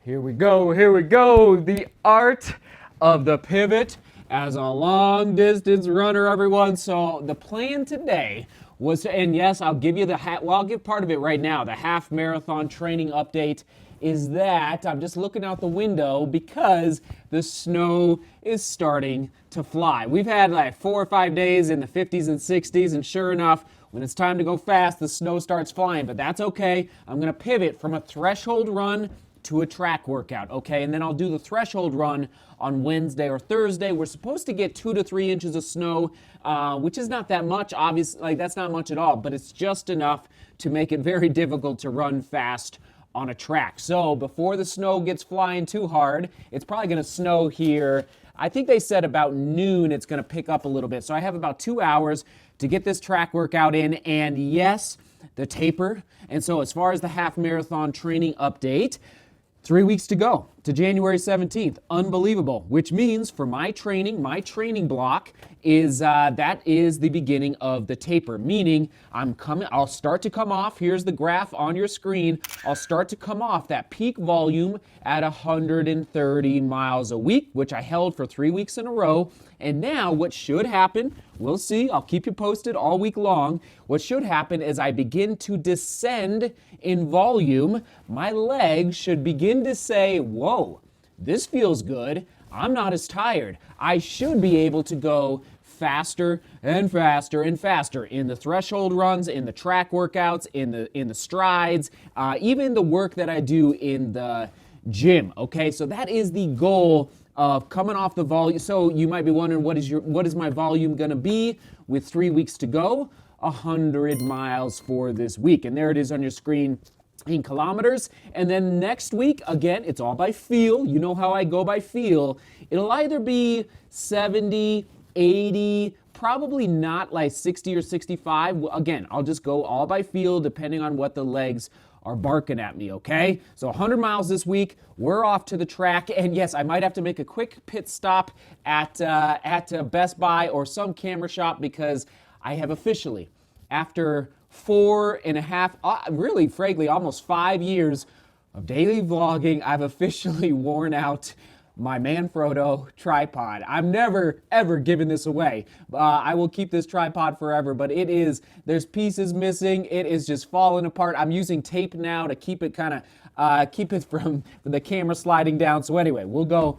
Here we go, here we go. The art of the pivot as a long distance runner, everyone. So the plan today was to, and yes, I'll give you I'll give part of it right now. The half marathon training update is that I'm just looking out the window because the snow is starting to fly. We've had like 4 or 5 days in the 50s and 60s, and sure enough, when it's time to go fast, the snow starts flying, but that's okay. I'm gonna pivot from a threshold run to a track workout, okay? And then I'll do the threshold run on Wednesday or Thursday. We're supposed to get 2 to 3 inches of snow, which is not that much, obviously, like that's not much at all, but it's just enough to make it very difficult to run fast on a track. So before the snow gets flying too hard, it's probably gonna snow here. I think they said about noon it's gonna pick up a little bit. So I have about 2 hours to get this track workout in, and yes, the taper. And so as far as the half marathon training update, 3 weeks to go to January 17th. Unbelievable. Which means for my training block is that is the beginning of the taper. Meaning I'll start to come off. Here's the graph on your screen. I'll start to come off that peak volume at 130 miles a week, which I held for 3 weeks in a row. And now what should happen, we'll see, I'll keep you posted all week long. What should happen is I begin to descend in volume. My legs should begin to say, whoa, this feels good. I'm not as tired. I should be able to go faster and faster and faster in the threshold runs, in the track workouts, in the strides, even the work that I do in the gym. Okay, so that is the goal of coming off the volume. So you might be wondering, what is my volume gonna be with 3 weeks to go? 100 miles for this week. And there it is on your screen in kilometers. And then next week, again, it's all by feel. You know how I go by feel. It'll either be 70, 80, probably not like 60 or 65. Again, I'll just go all by feel depending on what the legs are barking at me, okay? So 100 miles this week, we're off to the track, and yes, I might have to make a quick pit stop at Best Buy or some camera shop because I have officially, after 4.5, really frankly, almost 5 years of daily vlogging, I've officially worn out my Manfrotto tripod. I'm never, ever giving this away. I will keep this tripod forever, but there's pieces missing. It is just falling apart. I'm using tape now to keep it keep it from the camera sliding down. So anyway, we'll go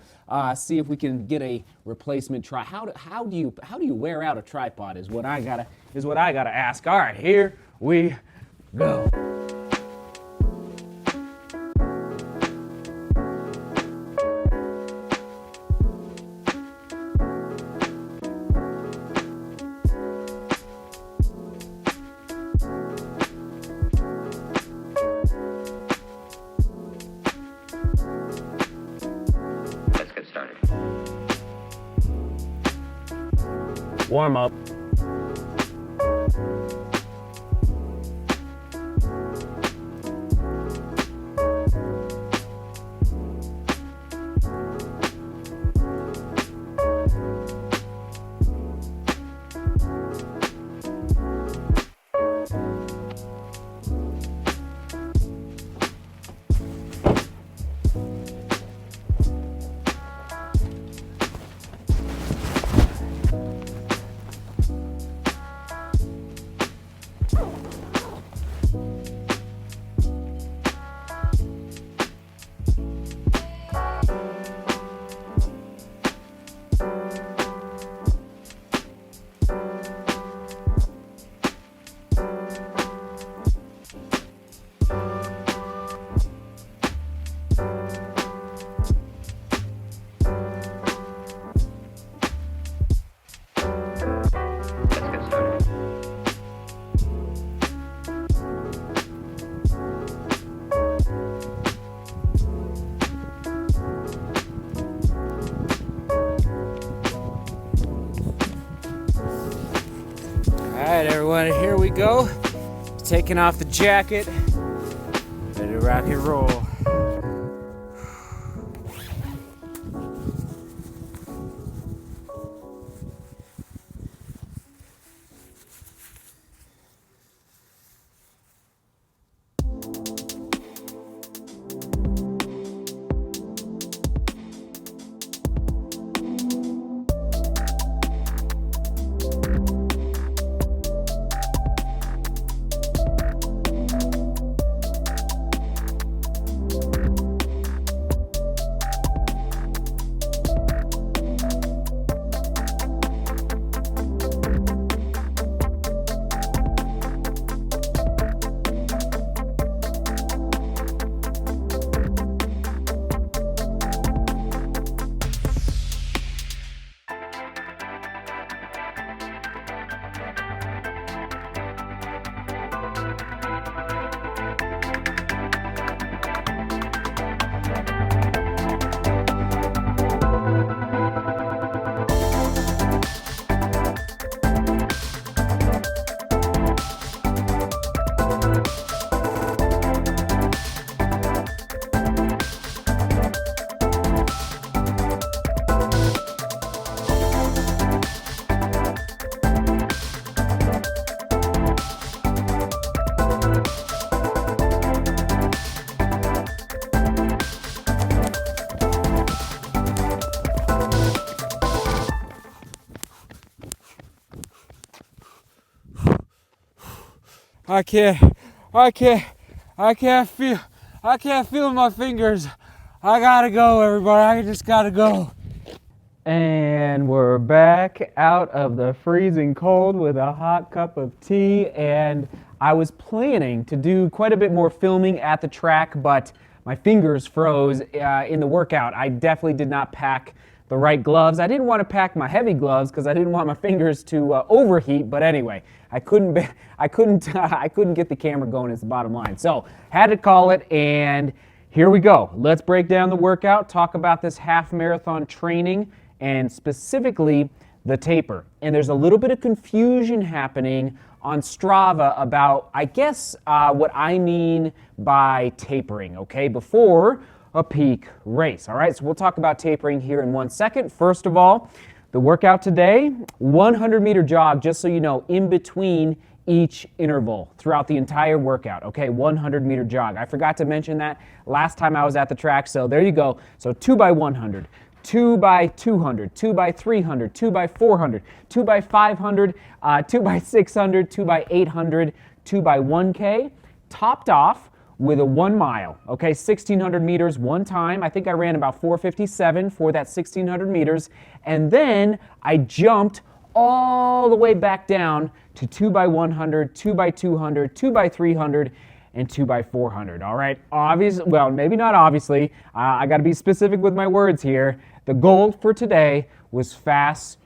see if we can get a replacement How do you wear out a tripod is what I gotta ask. All right, here we go. Warm up. Alright everyone, here we go. Taking off the jacket. Ready to rock and roll. I can't feel my fingers. I gotta go, everybody. I just gotta go. And we're back out of the freezing cold with a hot cup of tea. And I was planning to do quite a bit more filming at the track, but my fingers froze in the workout. I definitely did not pack the right gloves. I didn't want to pack my heavy gloves because I didn't want my fingers to overheat. But anyway, I couldn't get the camera going. Is the bottom line. So had to call it, and here we go. Let's break down the workout. Talk about this half marathon training and specifically the taper. And there's a little bit of confusion happening on Strava about, I guess, what I mean by tapering. Okay, before a peak race. All right, so we'll talk about tapering here in 1 second. First of all, the workout today, 100-meter jog, just so you know, in between each interval throughout the entire workout. Okay, 100-meter jog. I forgot to mention that last time I was at the track, so there you go. So 2 by 100, 2 by 200, 2 by 300, 2 by 400, 2 by 500, 2 by 600, 2 by 800, 2 by 1K, topped off with a 1 mile, okay, 1,600 meters one time. I think I ran about 4:57 for that 1,600 meters. And then I jumped all the way back down to 2 by 100, 2 by 200, 2 by 300, and 2 by 400, all right? Obviously, well, maybe not obviously. I got to be specific with my words here. The goal for today was fast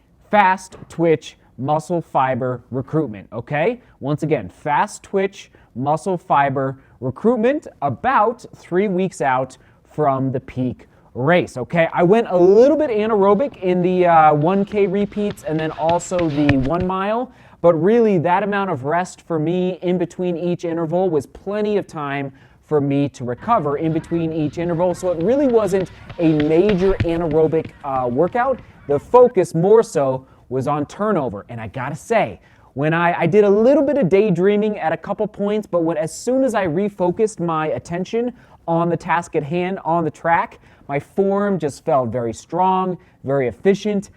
twitch muscle fiber recruitment, okay? Once again, fast twitch muscle fiber recruitment about 3 weeks out from the peak race, okay? I went a little bit anaerobic in the 1K repeats and then also the 1 mile, but really that amount of rest for me in between each interval was plenty of time for me to recover in between each interval, so it really wasn't a major anaerobic workout. The focus more so was on turnover, and I gotta say, when I did a little bit of daydreaming at a couple points, but as soon as I refocused my attention on the task at hand on the track, my form just felt very strong, very efficient,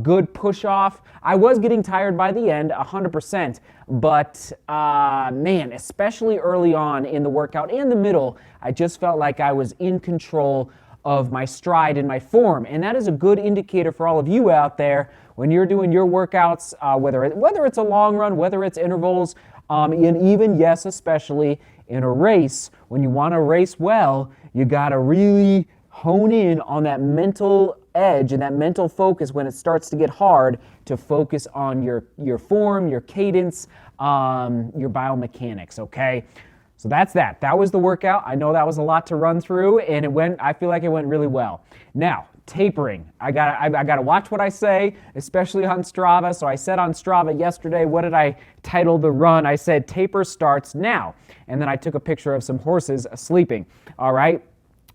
good push-off. I was getting tired by the end, 100%, but man, especially early on in the workout and the middle, I just felt like I was in control of my stride and my form. And that is a good indicator for all of you out there when you're doing your workouts, whether it's a long run, whether it's intervals, and even, yes, especially in a race. When you want to race well, you got to really hone in on that mental edge and that mental focus when it starts to get hard to focus on your form, your cadence, your biomechanics, okay? So that's that. That was the workout. I know that was a lot to run through, and I feel like it went really well. Now, tapering. I gotta watch what I say, especially on Strava. So I said on Strava yesterday, what did I title the run? I said taper starts now. And then I took a picture of some horses sleeping. All right.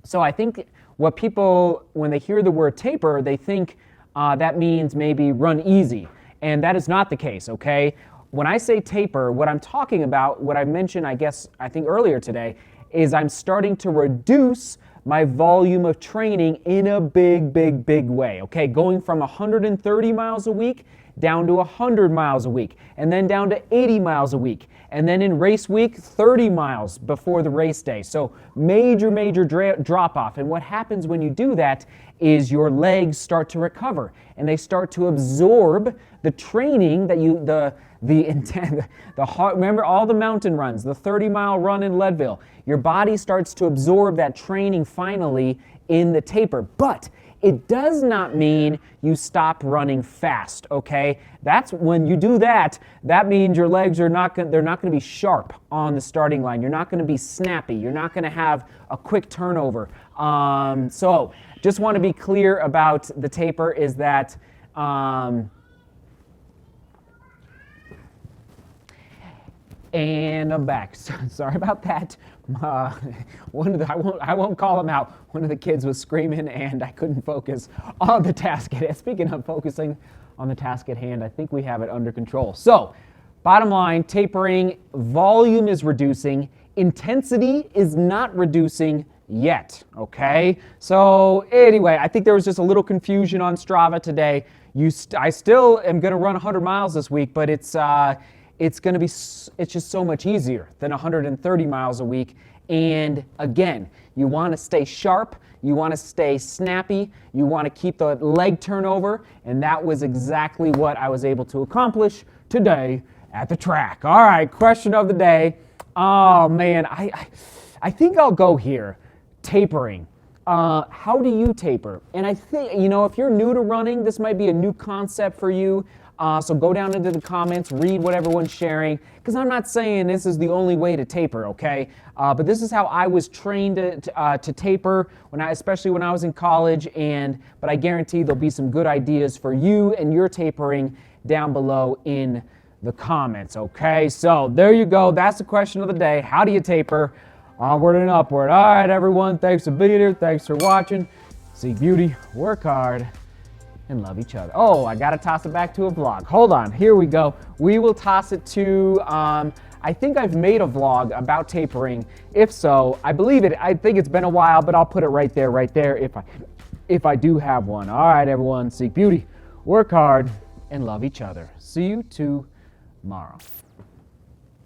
So I think what people, when they hear the word taper, they think that means maybe run easy. And that is not the case, okay? When I say taper, what I'm talking about, what I mentioned, I think earlier today, is I'm starting to reduce my volume of training in a big way, okay? Going from 130 miles a week down to 100 miles a week, and then down to 80 miles a week, and then in race week, 30 miles before the race day. So major drop off. And what happens when you do that is your legs start to recover, and they start to absorb the training that the intent, the heart, remember all the mountain runs, the 30-mile run in Leadville, your body starts to absorb that training finally in the taper. But it does not mean you stop running fast, okay? That's when you do that, that means your legs are they're not going to be sharp on the starting line. You're not going to be snappy. You're not going to have a quick turnover. So just want to be clear about the taper is that and I'm back. Sorry about that. I won't call him out. One of the kids was screaming and I couldn't focus on the task at hand. Speaking of focusing on the task at hand, I think we have it under control. So, bottom line, tapering, volume is reducing, intensity is not reducing yet, okay? So anyway, I think there was just a little confusion on Strava today. I still am gonna run 100 miles this week, but it's just so much easier than 130 miles a week. And again, you want to stay sharp, you want to stay snappy, you want to keep the leg turnover, and that was exactly what I was able to accomplish today at the track. All right, question of the day. Oh man, I think I'll go here. Tapering. How do you taper? And I think, if you're new to running, this might be a new concept for you. So go down into the comments, read what everyone's sharing, because I'm not saying this is the only way to taper, okay? But this is how I was trained to taper, especially when I was in college, but I guarantee there'll be some good ideas for you and your tapering down below in the comments, okay? So there you go. That's the question of the day. How do you taper? Onward and upward. All right, everyone. Thanks for being here. Thanks for watching. Seek beauty, work hard, and love each other. Oh, I gotta toss it back to a vlog. Hold on, here we go. We will toss it to, I think I've made a vlog about tapering. If so, I believe it. I think it's been a while, but I'll put it right there if I do have one. All right, everyone, seek beauty, work hard, and love each other. See you tomorrow.